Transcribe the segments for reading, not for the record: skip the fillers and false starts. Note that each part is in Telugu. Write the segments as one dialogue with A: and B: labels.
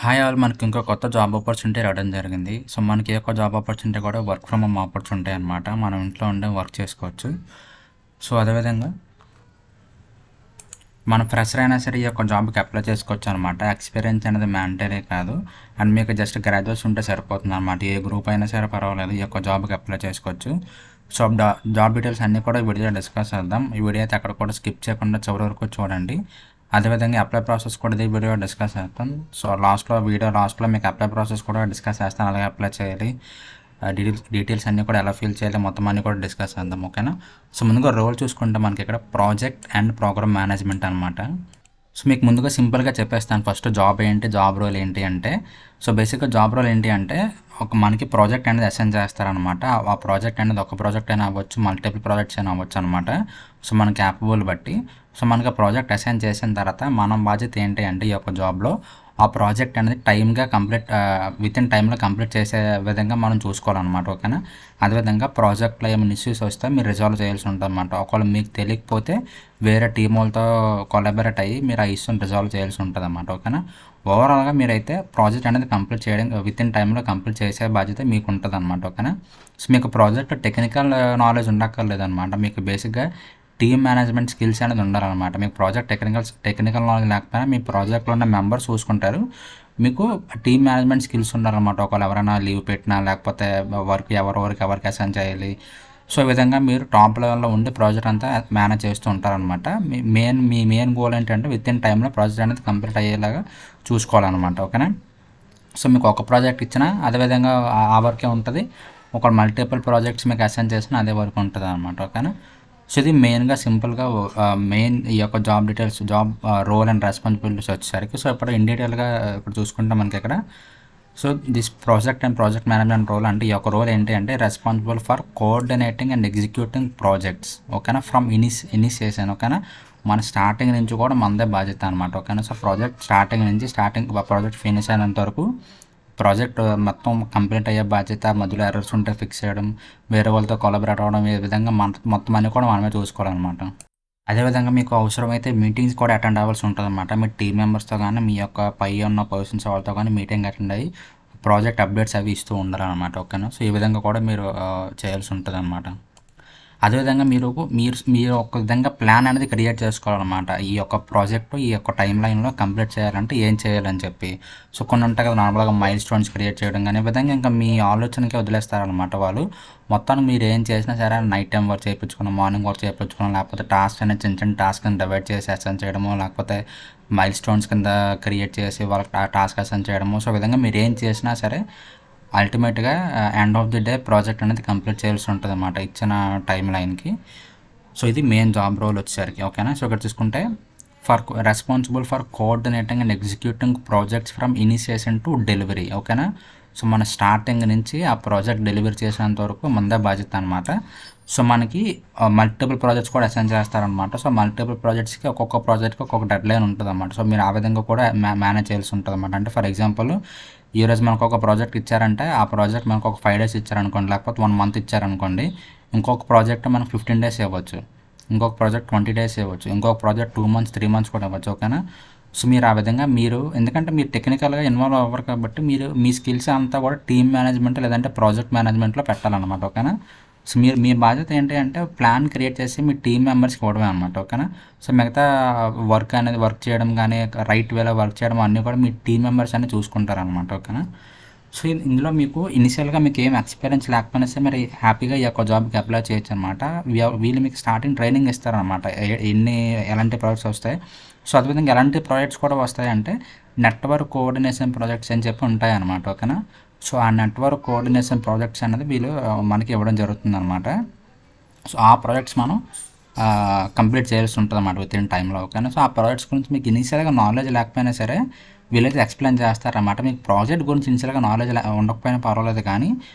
A: హాయ్ ఆల్, మనకి ఇంకో కొత్త జాబ్ ఆపర్చునిటీ రావడం జరిగింది. సో మనకి ఏ ఒక్క జాబ్ ఆపర్చునిటీ కూడా వర్క్ ఫ్రమ్ హోమ్ ఆపర్చునిటీ అనమాట. మనం ఇంట్లో ఉండే వర్క్ చేసుకోవచ్చు. సో అదేవిధంగా మనం ఫ్రెషర్ అయినా సరే ఈ యొక్క జాబ్కి అప్లై చేసుకోవచ్చు అనమాట. ఎక్స్పీరియన్స్ అనేది మ్యాండేటరీ కాదు. అండ్ మీకు జస్ట్ గ్రాడ్యుయేషన్ ఉంటే సరిపోతుంది అనమాట. ఏ గ్రూప్ అయినా సరే పర్వాలేదు, ఈ యొక్క జాబ్కి అప్లై చేసుకోవచ్చు. సో జాబ్ డీటెయిల్స్ అన్నీ కూడా ఈ వీడియోలో డిస్కస్ చేద్దాం. ఈ వీడియో అయితే అక్కడ కూడా స్కిప్ చేయకుండా చివరి వరకు చూడండి. అదేవిధంగా అప్లై ప్రాసెస్ కూడా ఈ వీడియో డిస్కస్ చేస్తాం. సో వీడియో లాస్ట్లో మీకు అప్లై ప్రాసెస్ కూడా డిస్కస్ చేస్తాను. అలాగే అప్లై చేయాలి, డీటెయిల్స్ అన్నీ కూడా ఎలా ఫిల్ చేయాలి, మొత్తం అన్నీ కూడా డిస్కస్ చేద్దాం. ఓకేనా. సో ముందుగా రోల్ చూసుకుంటే మనకి ఇక్కడ ప్రాజెక్ట్ అండ్ ప్రోగ్రామ్ మేనేజ్మెంట్ అనమాట. సో మీకు ముందుగా సింపుల్గా చెప్పేస్తాను ఫస్ట్ జాబ్ ఏంటి, జాబ్ రోల్ ఏంటి అంటే. సో బేసిక్గా జాబ్ రోల్ ఏంటి అంటే మనకి ప్రాజెక్ట్ అనేది అసైన్ చేస్తారనమాట. ఆ ప్రాజెక్ట్ అనేది ఒక ప్రాజెక్ట్ అయినా అవ్వచ్చు, మల్టిపుల్ ప్రాజెక్ట్స్ అయినా అవ్వచ్చు అనమాట. సో మన క్యాపబుల్ బట్టి సో మనకి ఆ ప్రాజెక్ట్ అసైన్ చేసిన తర్వాత మనం బాధ్యత ఏంటి అంటే ఈ యొక్క జాబ్లో ఆ ప్రాజెక్ట్ అనేది విత్ ఇన్ టైంలో కంప్లీట్ చేసే విధంగా మనం చూసుకోవాలన్నమాట. ఓకేనా. అదేవిధంగా ప్రాజెక్ట్లో ఏమైనా ఇష్యూస్ వస్తే మీరు రిజాల్వ్ చేయాల్సి ఉంటుంది అనమాట. ఒకవేళ మీకు తెలియకపోతే వేరే టీం వాళ్ళతో కొలాబరేట్ అయ్యి మీరు ఆ ఇష్యూని రిజాల్వ్ చేయాల్సి ఉంటుంది అనమాట. ఓకేనా. ఓవరాల్గా మీరైతే ప్రాజెక్ట్ అనేది కంప్లీట్ చేయడం విత్ ఇన్ టైంలో కంప్లీట్ చేసే బాధ్యత మీకు ఉంటుంది అనమాట. ఓకేనా. సో మీకు ప్రాజెక్ట్ టెక్నికల్ నాలెడ్జ్ ఉండక్కర్లేదు అనమాట. మీకు బేసిక్గా టీమ్ మేనేజ్మెంట్ స్కిల్స్ అనేది ఉండాలన్నమాట. మీకు ప్రాజెక్ట్ టెక్నికల్ నాలెడ్జ్ లేకపోయినా మీ ప్రాజెక్ట్లో ఉన్న మెంబర్స్ చూసుకుంటారు. మీకు టీమ్ మేనేజ్మెంట్ స్కిల్స్ ఉండాలన్నమాట. ఒకవేళ ఎవరైనా లీవ్ పెట్టినా లేకపోతే ఎవరికి అసైన్ చేయాలి. సో ఈ విధంగా మీరు టాప్ లెవెల్లో ఉండి ప్రాజెక్ట్ అంతా మేనేజ్ చేస్తూ ఉంటారనమాట. మీ మెయిన్ గోల్ ఏంటంటే విత్ ఇన్ టైంలో ప్రాజెక్ట్ అనేది కంప్లీట్ అయ్యేలాగా చూసుకోవాలన్నమాట. ఓకేనా. సో మీకు ఒక ప్రాజెక్ట్ ఇచ్చినా అదేవిధంగా ఆ వర్కే ఉంటుంది. ఒక మల్టిపుల్ ప్రాజెక్ట్స్ మీకు అసైన్ చేసినా అదే వర్క్ ఉంటుంది అనమాట. ఓకేనా. సో ఇది మెయిన్గా సింపుల్గా మెయిన్ ఈ యొక్క job details, job role and responsibilities వచ్చేసరికి. సో ఇప్పుడు ఇన్ డీటెయిల్గా ఇప్పుడు చూసుకుంటే మనకి ఇక్కడ so this project management role అంటే ఈ యొక్క రోల్ ఏంటి అంటే responsible for coordinating and executing projects. ఓకేనా. From initiation. ఓకేనా. మన స్టార్టింగ్ నుంచి కూడా మనదే బాధ్యత అనమాట. ఓకేనా. సో ప్రాజెక్ట్ ఫినిష్ అయినంత వరకు ప్రాజెక్ట్ మొత్తం కంప్లీట్ అయ్యే బాధ్యత, మధ్యలో ఎర్రర్స్ ఉంటే ఫిక్స్ చేయడం, వేరే వాళ్ళతో కొలాబరేట్ అవ్వడం, ఈ విధంగా మొత్తం అన్నీ కూడా మనమే చూసుకోవాలన్నమాట. అదేవిధంగా మీకు అవసరమైతే మీటింగ్స్ కూడా అటెండ్ అవ్వాల్సి ఉంటుంది అనమాట. మీ టీం మెంబర్స్తో కానీ మీ యొక్క పై ఉన్న పర్సన్స్ వాళ్ళతో కానీ మీటింగ్ అటెండ్ అయ్యి ప్రాజెక్ట్ అప్డేట్స్ అవి ఇస్తూ ఉండాలన్నమాట. ఓకేనా. సో ఈ విధంగా కూడా మీరు చేయాల్సి ఉంటుంది అనమాట. అదేవిధంగా మీరు ఒక విధంగా ప్లాన్ అనేది క్రియేట్ చేసుకోవాలన్నమాట. ఈ యొక్క ప్రాజెక్టు ఈ యొక్క టైం లైన్లో కంప్లీట్ చేయాలంటే ఏం చేయాలని చెప్పి. సో కొన్ని ఉంటాయి కదా నార్మల్గా మైల్ స్టోన్స్ క్రియేట్ చేయడం కానీ, ఈ విధంగా ఇంకా మీ ఆలోచనకే వదిలేస్తారనమాట వాళ్ళు. మొత్తానికి మీరు ఏం చేసినా సరే నైట్ టైం వర్క్ చేయించుకున్నాం, మార్నింగ్ వర్క్ చేయించుకున్నాం, లేకపోతే టాస్క్ అనేది చిన్న టాస్క్ కింద డివైడ్ చేసి అసైన్ చేయడము, లేకపోతే మైల్ స్టోన్స్ కింద క్రియేట్ చేసి వాళ్ళకి టాస్క్ అసైన్ చేయడము. సో ఈ విధంగా మీరు ఏం చేసినా సరే అల్టిమేట్గా end of the day project అనేది కంప్లీట్ చేయాల్సి ఉంటుంది అన్నమాట ఇచ్చిన టైం లైన్కి. సో ఇది మెయిన్ జాబ్ రోల్ వచ్చేసరికి. ఓకేనా. సో ఇక్కడ చూసుకుంటే responsible for coordinating and executing projects from initiation to delivery. ఓకేనా. సో మన స్టార్టింగ్ నుంచి ఆ ప్రాజెక్ట్ డెలివరీ చేసేంత వరకు మనదే బాధ్యత అనమాట. సో మనకి మల్టిపుల్ ప్రాజెక్ట్స్ కూడా అసైన్ చేస్తారనమాట. సో మల్టిపుల్ ప్రాజెక్ట్స్కి ఒక్కొక్క ప్రాజెక్ట్కి ఒక్కొక్క డెడ్ లైన్ ఉంటుంది అనమాట. సో మీరు ఆ విధంగా కూడా మేనేజ్ చేయాల్సి ఉంటుంది అనమాట. అంటే ఫర్ ఎగ్జాంపుల్ ఈరోజు మనకు ఒక ప్రాజెక్ట్ ఇచ్చారంటే ఆ ప్రాజెక్ట్ మనకు ఒక 5 days ఇచ్చారనుకోండి, లేకపోతే 1 month ఇచ్చారనుకోండి, ఇంకొక ప్రాజెక్ట్ మనకు 15 days ఇవ్వచ్చు, ఇంకొక ప్రాజెక్ట్ 20 days ఇవ్వచ్చు, ఇంకొక ప్రాజెక్ట్ 2 months 3 months కూడా ఇవ్వచ్చు. ఓకేనా. సో మీరు ఆ విధంగా ఎందుకంటే మీరు టెక్నికల్గా ఇన్వాల్వ్ అవ్వరు కాబట్టి మీ స్కిల్స్ అంతా కూడా టీమ్ మేనేజ్మెంట్ లేదంటే ప్రాజెక్ట్ మేనేజ్మెంట్లో పెట్టాలన్నమాట. ఓకేనా. సో మీ బాధ్యత ఏంటి అంటే ప్లాన్ క్రియేట్ చేసి మీ టీమ్ మెంబర్స్కి ఇవ్వడమే అనమాట. ఓకేనా. సో మిగతా వర్క్ చేయడం కానీ రైట్ వేలో వర్క్ చేయడం అన్నీ కూడా మీ టీమ్ మెంబర్స్ అన్నీ చూసుకుంటారనమాట. ఓకేనా. సో ఇందులో మీకు ఇనిషియల్గా మీకు ఏం ఎక్స్పీరియన్స్ లేకపోయినా సరే మీరు హ్యాపీగా ఈ యొక్క జాబ్కి అప్లై చేయొచ్చు అనమాట. వీళ్ళు మీకు స్టార్టింగ్ ట్రైనింగ్ ఇస్తారనమాట. ఎలాంటి ప్రాజెక్ట్స్ వస్తాయి. సో అదేవిధంగా ఎలాంటి ప్రాజెక్ట్స్ కూడా వస్తాయంటే నెట్వర్క్ కోఆర్డినేషన్ ప్రాజెక్ట్స్ అని చెప్పి ఉంటాయి అనమాట. ఓకేనా. సో ఆ నెట్వర్క్ కోఆర్డినేషన్ ప్రాజెక్ట్స్ అనేది వీళ్ళు మనకి ఇవ్వడం జరుగుతుంది అనమాట. సో ఆ ప్రాజెక్ట్స్ మనం కంప్లీట్ చేయాల్సి ఉంటుంది అన్నమాట విత్ ఇన్ టైంలో. ఓకేనా. సో ఆ ప్రాజెక్ట్స్ గురించి మీకు ఇనిషియల్గా నాలెడ్జ్ లేకపోయినా సరే వీళ్ళైతే ఎక్స్ప్లెయిన్ చేస్తారన్నమాట. మీకు ప్రాజెక్ట్ గురించి ఇనిషియల్గా నాలెడ్జ్ ఉండకపోయినా పర్వాలేదు, కానీ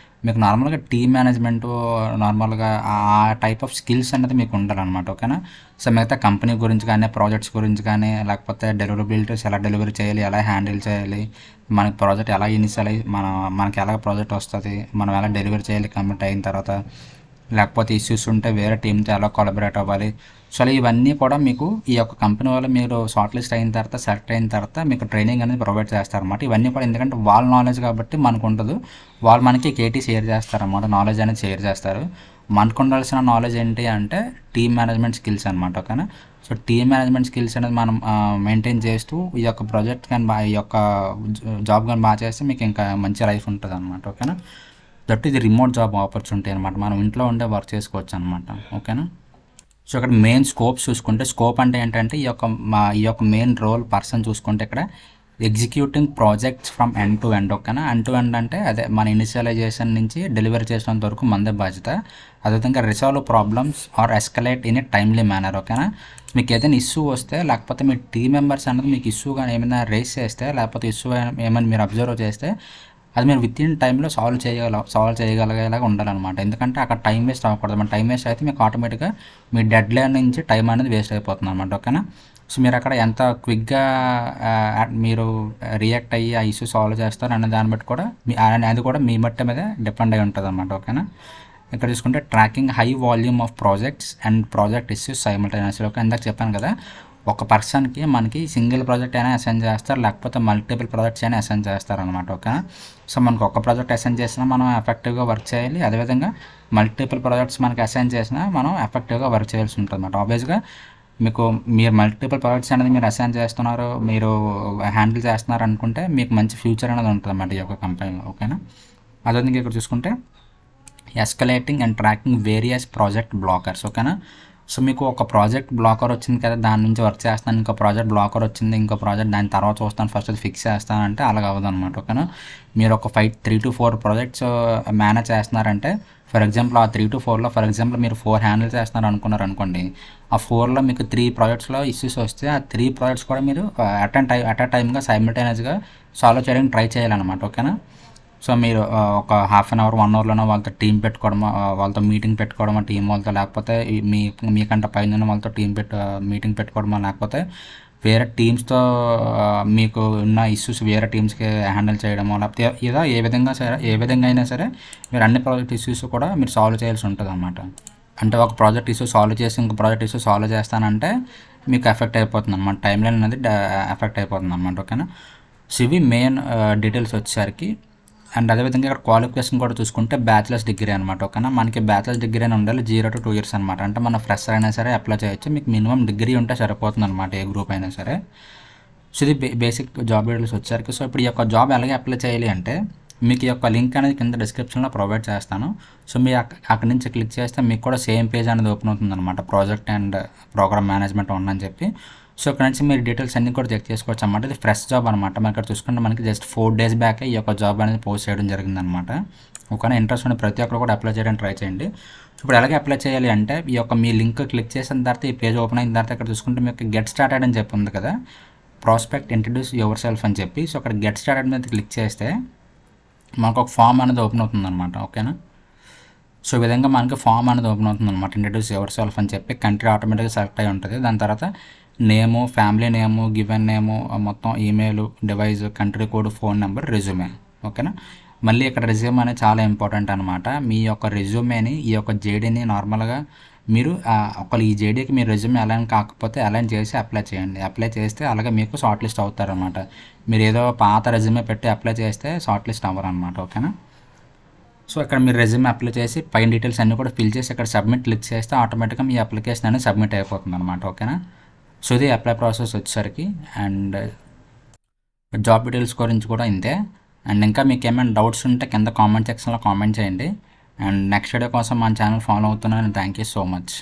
A: మీకు నార్మల్గా టీమ్ మేనేజ్మెంట్, నార్మల్గా ఆ టైప్ ఆఫ్ స్కిల్స్ అనేది మీకు ఉండాలన్నమాట. ఓకేనా. సో మిగతా కంపెనీ గురించి కానీ ప్రాజెక్ట్స్ గురించి కానీ లేకపోతే డెలివరబిలిటీస్ ఎలా డెలివరీ చేయాలి, ఎలా హ్యాండిల్ చేయాలి, మనకి ప్రాజెక్ట్ ఎలా ఇనిషియల్ అయ్యి మనకి ఎలా ప్రాజెక్ట్ వస్తుంది, మనం ఎలా డెలివరీ చేయాలి కంప్లీట్ అయిన తర్వాత, లేకపోతే ఇష్యూస్ ఉంటే వేరే టీంతో ఎలా కొలబరేట్ అవ్వాలి. సో ఇవన్నీ కూడా మీకు ఈ యొక్క కంపెనీ వాళ్ళు మీరు షార్ట్ లిస్ట్ అయిన తర్వాత సెలెక్ట్ అయిన తర్వాత మీకు ట్రైనింగ్ అనేది ప్రొవైడ్ చేస్తారన్నమాట. ఇవన్నీ కూడా ఎందుకంటే వాళ్ళ నాలెడ్జ్ కాబట్టి మనకు ఉండదు, వాళ్ళు మనకి కేటీ షేర్ చేస్తారన్నమాట, నాలెడ్జ్ అనేది షేర్ చేస్తారు. మనకు ఉండాల్సిన నాలెడ్జ్ ఏంటి అంటే టీమ్ మేనేజ్మెంట్ స్కిల్స్ అనమాట. ఓకేనా. సో టీమ్ మేనేజ్మెంట్ స్కిల్స్ అనేది మనం మెయింటైన్ చేస్తూ ఈ యొక్క ప్రాజెక్ట్ కానీ ఈ యొక్క జాబ్ కానీ బాగా చేస్తే మీకు ఇంకా మంచి లైఫ్ ఉంటుంది అనమాట. ఓకేనా. దట్ ఇది రిమోట్ జాబ్ ఆపర్చునిటీ అనమాట, మనం ఇంట్లో ఉండే వర్క్ చేసుకోవచ్చు అనమాట. ఓకేనా. సో ఇక్కడ మెయిన్ స్కోప్ చూసుకుంటే, స్కోప్ అంటే ఏంటంటే ఈ యొక్క మెయిన్ రోల్ పర్సన్ చూసుకుంటే ఇక్కడ executing projects from end to end. ఓకేనా. ఎండ్ టు ఎండ్ అంటే అదే మన ఇనిషియలైజేషన్ నుంచి డెలివరీ చేసేంత వరకు మందే బాధ్యత. అదేవిధంగా resolve problems or escalate in a timely manner. ఓకేనా. మీకు ఏదైనా ఇష్యూ వస్తే, లేకపోతే మీ టీమ్ మెంబర్స్ అనేది మీకు ఇష్యూ కానీ ఏమైనా రేస్ చేస్తే, లేకపోతే ఇష్యూ ఏమైనా మీరు అబ్జర్వ్ చేస్తే అది మీరు విత్ ఇన్ టైంలో సాల్వ్ చేయగలిగేలాగా ఉండాలన్నమాట. ఎందుకంటే అక్కడ టైం వేస్ట్ అవ్వకూడదు. మన టైం వేస్ట్ అయితే మీకు ఆటోమేటిక్గా మీ డెడ్ లైన్ నుంచి టైం అనేది వేస్ట్ అయిపోతుంది అనమాట. ఓకేనా. సో మీరు అక్కడ ఎంత క్విక్గా మీరు రియాక్ట్ అయ్యి ఆ ఇష్యూ సాల్వ్ చేస్తారు అనే దాన్ని బట్టి కూడా అది కూడా మీ మట్టి మీద డిపెండ్ అయి ఉంటుంది అనమాట. ఓకేనా. ఇక్కడ చూసుకుంటే tracking high volume of projects and project issues simultaneously. Okay, ఇందాక చెప్పాను కదా, ఒక పర్సన్కి మనకి సింగిల్ ప్రాజెక్ట్ అయినా అసైన్ చేస్తారు, లేకపోతే మల్టిపుల్ ప్రాజెక్ట్స్ అయినా అసైన్ చేస్తారు అనమాట. ఓకేనా. సో మనకు ఒక ప్రాజెక్ట్ అసైన్ చేసినా మనం ఎఫెక్టివ్గా వర్క్ చేయాలి, అదేవిధంగా మల్టిపుల్ ప్రాజెక్ట్స్ మనకి అసైన్ చేసినా మనం ఎఫెక్టివ్గా వర్క్ చేయాల్సి ఉంటుంది అనమాట. ఆబ్వియస్గా మీరు మల్టిపుల్ ప్రాజెక్ట్స్ అనేది మీరు అసైన్ చేస్తున్నారు, మీరు హ్యాండిల్ చేస్తున్నారు అనుకుంటే మీకు మంచి ఫ్యూచర్ అనేది ఉంటుంది అన్నమాట ఈ యొక్క కంపెనీలో. ఓకేనా. అదేవిధంగా ఇక్కడ చూసుకుంటే escalating and tracking various project blockers. ఓకేనా. సో మీకు ఒక ప్రాజెక్ట్ బ్లాకర్ వచ్చింది కదా, దాని నుంచి వర్క్ చేస్తాను, ఇంకో ప్రాజెక్ట్ బ్లాకర్ వచ్చింది, ఇంకో ప్రాజెక్ట్ దాని తర్వాత చూస్తాను, ఫస్ట్ అది ఫిక్స్ చేస్తానంటే అలాగ అవ్వదు అనమాట. ఓకేనా. మీరు ఒక 3 to 4 ప్రాజెక్ట్స్ మేనేజ్ చేస్తున్నారంటే, ఫర్ ఎగ్జాంపుల్ ఆ 3 to 4లో ఫర్ ఎగ్జాంపుల్ మీరు 4 హ్యాండిల్ చేస్తున్నారు అనుకున్నారు అనుకోండి, ఆ 4లో మీకు 3 ప్రాజెక్ట్స్లో ఇష్యూస్ వస్తే ఆ 3 ప్రాజెక్ట్స్ కూడా మీరు అట్ అ టైమ్గా సైమల్టేనియస్గా సాల్వ్ చేయడానికి ట్రై చేయాలన్నమాట. ఓకేనా. సో మీరు ఒక హాఫ్ అన్ అవర్ 1 అవర్లోనో వాళ్ళతో పెట్టుకోవడం, వాళ్ళతో మీటింగ్ పెట్టుకోవడం, టీం వాళ్ళతో, లేకపోతే మీకంటే పైన వాళ్ళతో మీటింగ్ పెట్టుకోవడమో, లేకపోతే వేరే టీమ్స్తో మీకు ఉన్న ఇష్యూస్ వేరే టీమ్స్కి హ్యాండిల్ చేయడమో, లేకపోతే ఏదో ఏ విధంగా అయినా సరే మీరు అన్ని ప్రాజెక్ట్ ఇష్యూస్ కూడా మీరు సాల్వ్ చేయాల్సి ఉంటుంది అన్నమాట. అంటే ఒక ప్రాజెక్ట్ ఇష్యూ సాల్వ్ చేసి ఇంకో ప్రాజెక్ట్ ఇష్యూ సాల్వ్ చేస్తానంటే మీకు ఎఫెక్ట్ అయిపోతుంది అన్నమాట, టైం లైన్ అనేది ఎఫెక్ట్ అయిపోతుంది అన్నమాట. ఓకేనా. సో ఇవి మెయిన్ డీటెయిల్స్ వచ్చేసరికి. అండ్ అదేవిధంగా ఇక్కడ క్వాలిఫికేషన్ కూడా చూసుకుంటే బ్యాచిలర్స్ డిగ్రీ అనమాట. ఓకేనా. మనకి బ్యాచిలర్స్ డిగ్రీ అని ఉండాలి, 0 to 2 years అనమాట. అంటే మన ఫ్రెషర్ అయినా సరే అప్లై చేయొచ్చు, మీకు మినిమం డిగ్రీ ఉంటే సరిపోతుంది అనమాట, ఏ గ్రూప్ అయినా సరే. సో ఇది బేసిక్ జాబ్ డీటెయిల్స్ వచ్చేసరికి. సో ఇప్పుడు ఈ యొక్క జాబ్ ఎలాగే అప్లై చేయాలి అంటే, మీకు ఈ యొక్క లింక్ అనేది కింద డిస్క్రిప్షన్లో ప్రొవైడ్ చేస్తాను. సో మీరు అక్కడి నుంచి క్లిక్ చేస్తే మీకు కూడా సేమ్ పేజ్ అనేది ఓపెన్ అవుతుంది అనమాట, ప్రాజెక్ట్ అండ్ ప్రోగ్రామ్ మేనేజ్మెంట్ ఉందని చెప్పి. సో ఇక్కడ నుంచి మీరు డీటెయిల్స్ అన్నీ కూడా చెక్ చేసుకోవచ్చు అన్నమాట. ఇది ఫ్రెష్ జాబ్ అనమాట. మనం ఇక్కడ చూసుకుంటే మనకి జస్ట్ 4 days బ్యాకే ఈ యొక్క జాబ్ అనేది పోస్ట్ చేయడం జరిగిందనమాట. ఓకేనా. ఇంట్రెస్ట్ ఉన్న ప్రతి ఒక్కరు కూడా అప్లై చేయడానికి ట్రై చేయండి. ఇప్పుడు ఎలాగే అప్లై చేయాలి అంటే, ఈ యొక్క మీ లింక్ క్లిక్ చేసిన తర్వాత ఈ పేజ్ ఓపెన్ అయిన తర్వాత ఇక్కడ చూసుకుంటే మీకు గెట్ స్టార్టెడ్ అని చెప్పి ఉంది కదా, ప్రాస్పెక్ట్ ఇంట్రడ్యూస్ యువర్ సెల్ఫ్ అని చెప్పి. సో అక్కడ గెట్ స్టార్టెడ్ మీద క్లిక్ చేస్తే మనకు ఒక ఫామ్ అనేది ఓపెన్ అవుతుంది అనమాట. ఓకేనా. సో ఈ విధంగా మనకి ఫామ్ అనేది ఓపెన్ అవుతుంది అనమాట, ఇంట్రడ్యూస్ యువర్ సెల్ఫ్ అని చెప్పి. కంట్రీ ఆటోమేటిక్గా సెలెక్ట్ అయి ఉంటుంది. దాని తర్వాత నేము, ఫ్యామిలీ నేము, గివెన్ నేము, మొత్తం email, device, country code, phone number, resume. ఓకేనా. మళ్ళీ ఇక్కడ రెజ్యూమ్ అనేది చాలా ఇంపార్టెంట్ అనమాట. మీ యొక్క రెజ్యూమేని, ఈ యొక్క జేడీని నార్మల్గా మీరు ఒకళ్ళు ఈ జేడీకి మీ రెజ్యూమే అలైన్ కాకపోతే అలైన్ చేసి అప్లై చేయండి. అప్లై చేస్తే అలాగే మీకు షార్ట్ లిస్ట్ అవుతారనమాట. మీరు ఏదో పాత రెజ్యూమే పెట్టి అప్లై చేస్తే షార్ట్ లిస్ట్ అవ్వరు అనమాట. ఓకేనా. సో ఇక్కడ మీరు రెజ్యూమే అప్లై చేసి పైన డీటెయిల్స్ అన్నీ కూడా ఫిల్ చేసి ఇక్కడ సబ్మిట్ క్లిక్ చేస్తే ఆటోమేటిక్గా మీ అప్లికేషన్ అనేది సబ్మిట్ అయిపోతుంది అనమాట. ఓకేనా. సో ఇది అప్లై ప్రాసెస్ వచ్చేసరికి. అండ్ జాబ్ డీటెయిల్స్ గురించి కూడా ఇంతే. అండ్ ఇంకా మీకు ఏమైనా డౌట్స్ ఉంటే కింద కామెంట్ సెక్షన్లో కామెంట్ చేయండి. అండ్ నెక్స్ట్ వీడియో కోసం మన ఛానల్ ఫాలో అవుతున్నాను. Thank you so much.